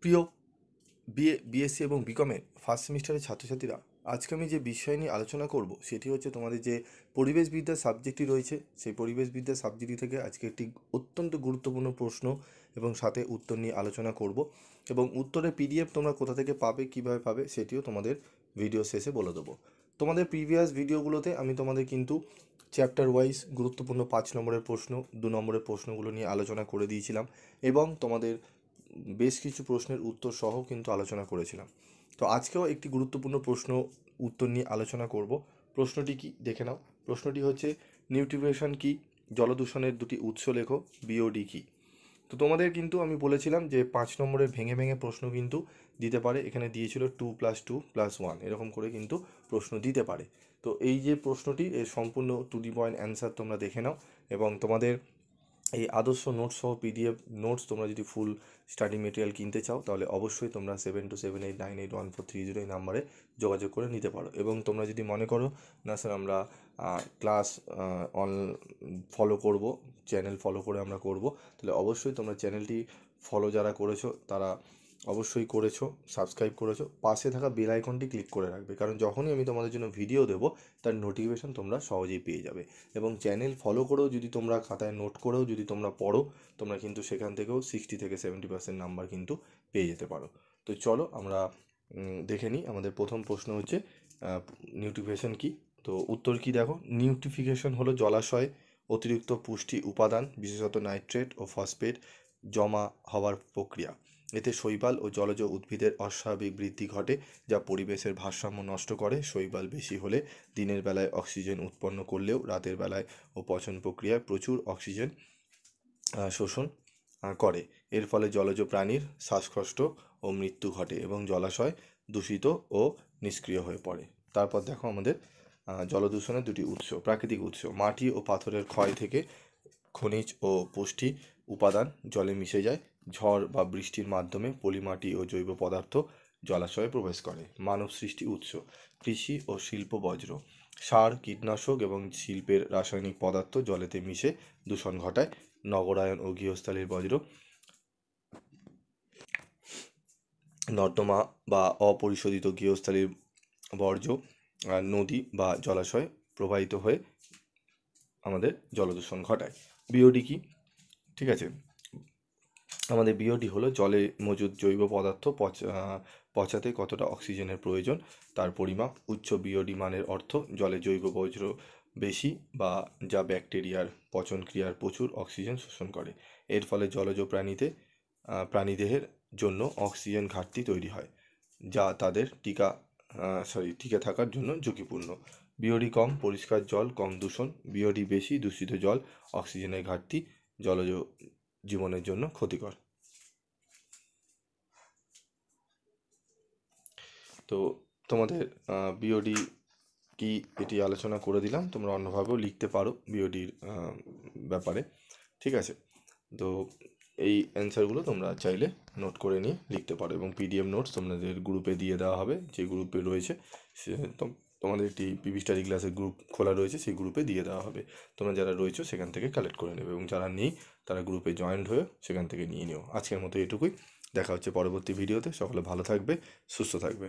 প্রিয় বিএসসি এবং বিকমের ফার্স্ট সেমিস্টারের ছাত্রছাত্রীরা, আজকে আমি যে বিষয় নিয়ে আলোচনা করব সেটি হচ্ছে তোমাদের যে পরিবেশবিদ্যা সাবজেক্টটি রয়েছে, সেই পরিবেশবিদ্যা সাবজেক্টটি থেকে আজকে একটি অত্যন্ত গুরুত্বপূর্ণ প্রশ্ন এবং সাথে উত্তর নিয়ে আলোচনা করব। এবং উত্তরের পিডিএফ তোমরা কোথা থেকে পাবে, কিভাবে পাবে, সেটিও তোমাদের ভিডিও শেষে বলে দেবো। তোমাদের প্রিভিয়াস ভিডিওগুলোতে আমি তোমাদের কিন্তু চ্যাপ্টার ওয়াইজ গুরুত্বপূর্ণ 5 নম্বরের প্রশ্ন, 2 নম্বরের প্রশ্নগুলো নিয়ে আলোচনা করে দিয়েছিলাম এবং তোমাদের বেশ কিছু প্রশ্নের উত্তর সহ কিন্তু আলোচনা করেছিলাম। তো আজকেও একটি গুরুত্বপূর্ণ প্রশ্ন উত্তর নিয়ে আলোচনা করব। প্রশ্নটি কি দেখে নাও। প্রশ্নটি হচ্ছে, নিউট্রিশন কি, জলদূষণের দুটি উৎস লেখো, বিওডি কি। তো তোমাদের কিন্তু আমি বলেছিলাম যে 5 নম্বরের ভেঙে ভেঙে প্রশ্ন কিন্তু দিতে পারে। এখানে দিয়েছিল 2+2+1 এরকম করে কিন্তু প্রশ্ন দিতে পারে। তো এই যে প্রশ্নটি, এর সম্পূর্ণ টু দি পয়েন্ট অ্যান্সার তোমরা দেখে নাও। এবং তোমাদের এই আদর্শ নোটস সহ পিডিএফ নোটস তোমরা যদি ফুল স্টাডি মেটেরিয়াল কিনতে চাও, তাহলে অবশ্যই তোমরা 7278981430 এই নাম্বারে যোগাযোগ করে নিতে পারো। এবং তোমরা যদি মনে করো না স্যার আমরা ক্লাস ফলো করব, চ্যানেল ফলো করে আমরা করব, তাহলে অবশ্যই তোমরা চ্যানেলটি ফলো যারা করেছো তারা অবশ্যই করেছো, সাবস্ক্রাইব করেছো, পাশে থাকা বেল আইকনটি ক্লিক করে রাখবে, কারণ যখনই আমি তোমাদের জন্য ভিডিও দেবো তার নোটিফিকেশন তোমরা সহজেই পেয়ে যাবে। এবং চ্যানেল ফলো করেও যদি তোমরা খাতায় নোট করেও যদি তোমরা পড়ো, তোমরা কিন্তু সেখান থেকেও 60 থেকে 70% নাম্বার কিন্তু পেয়ে যেতে পারো। তো চলো আমরা দেখে নিই। আমাদের প্রথম প্রশ্ন হচ্ছে নিউট্রিফিকেশন কি। তো উত্তর কি দেখো, নিউট্রিফিকেশন হলো জলাশয়ে অতিরিক্ত পুষ্টি উপাদান, বিশেষত নাইট্রেট ও ফসফেট জমা হওয়ার প্রক্রিয়া। এতে শৈবাল ও জলজ উদ্ভিদের অস্বাভাবিক বৃদ্ধি ঘটে, যা পরিবেশের ভারসাম্য নষ্ট করে। শৈবাল বেশি হলে দিনের বেলায় অক্সিজেন উৎপন্ন করলেও রাতের বেলায় ও পচন প্রক্রিয়ায় প্রচুর অক্সিজেন শোষণ করে। এর ফলে জলজ প্রাণীর শ্বাসকষ্ট ও মৃত্যু ঘটে এবং জলাশয় দূষিত ও নিষ্ক্রিয় হয়ে পড়ে। তারপর দেখো আমাদের জলদূষণের দুটি উৎস, প্রাকৃতিক উৎস। মাটি ও পাথরের ক্ষয় থেকে খনিজ ও পুষ্টি উপাদান জলে মিশে যায়। ঝড় বা বৃষ্টির মাধ্যমে পলিমাটি ও জৈব পদার্থ জলাশয়ে প্রবেশ করে। মানব সৃষ্টি উৎস, কৃষি ও শিল্প বর্জ্য। সার, কীটনাশক এবং শিল্পের রাসায়নিক পদার্থ জলেতে মিশে দূষণ ঘটায়। নগরায়ন ও গৃহস্থালির বর্জ্য, নর্দমা বা অপরিশোধিত গৃহস্থালির বর্জ্য নদী বা জলাশয় প্রবাহিত হয়ে আমাদের জলদূষণ ঘটায়। বিওডি কি, ঠিক আছে। আমাদের বিওডি হলো জলে মজুদ জৈব পদার্থ পচাতে কতটা অক্সিজেনের প্রয়োজন তার পরিমাপ। উচ্চ বিওডি মানের অর্থ জলে জৈব বর্জ্য বেশি বা যা ব্যাকটেরিয়ার পচন ক্রিয়ার প্রচুর অক্সিজেন শোষণ করে। এর ফলে জলজ প্রাণীদেহের জন্য অক্সিজেন ঘাটতি তৈরি হয়, যা তাদের টিকে থাকার জন্য ঝুঁকিপূর্ণ। বিওডি কম, পরিষ্কার জল, কম দূষণ। বিওডি বেশি, দূষিত জল, অক্সিজেনের ঘাটতি, জলজ জীবনের জন্য ক্ষতিকর। তো তোমাদের বিওডি কি এটি আলোচনা করে দিলাম, তোমরা অন্যভাবেও লিখতে পারো বিওডির ব্যাপারে, ঠিক আছে। তো এই অ্যান্সারগুলো তোমরা চাইলে নোট করে নিয়ে লিখতে পারো এবং পিডিএফ নোটস তোমাদের গ্রুপে দিয়ে দেওয়া হবে। যে গ্রুপে রয়েছে সে তোমাদের একটি পিভি স্টাডি ক্লাসের গ্রুপ খোলা রয়েছে, সেই গ্রুপে দিয়ে দেওয়া হবে। তোমরা যারা রয়েছো সেখান থেকে কালেক্ট করে নেবে এবং যারা নেই তারা গ্রুপে জয়েন্ট হয়ে সেখান থেকে নিয়ে নিও। আজকের মতো এটুকুই, দেখা হচ্ছে পরবর্তী ভিডিওতে। সকলে ভালো থাকবে, সুস্থ থাকবে।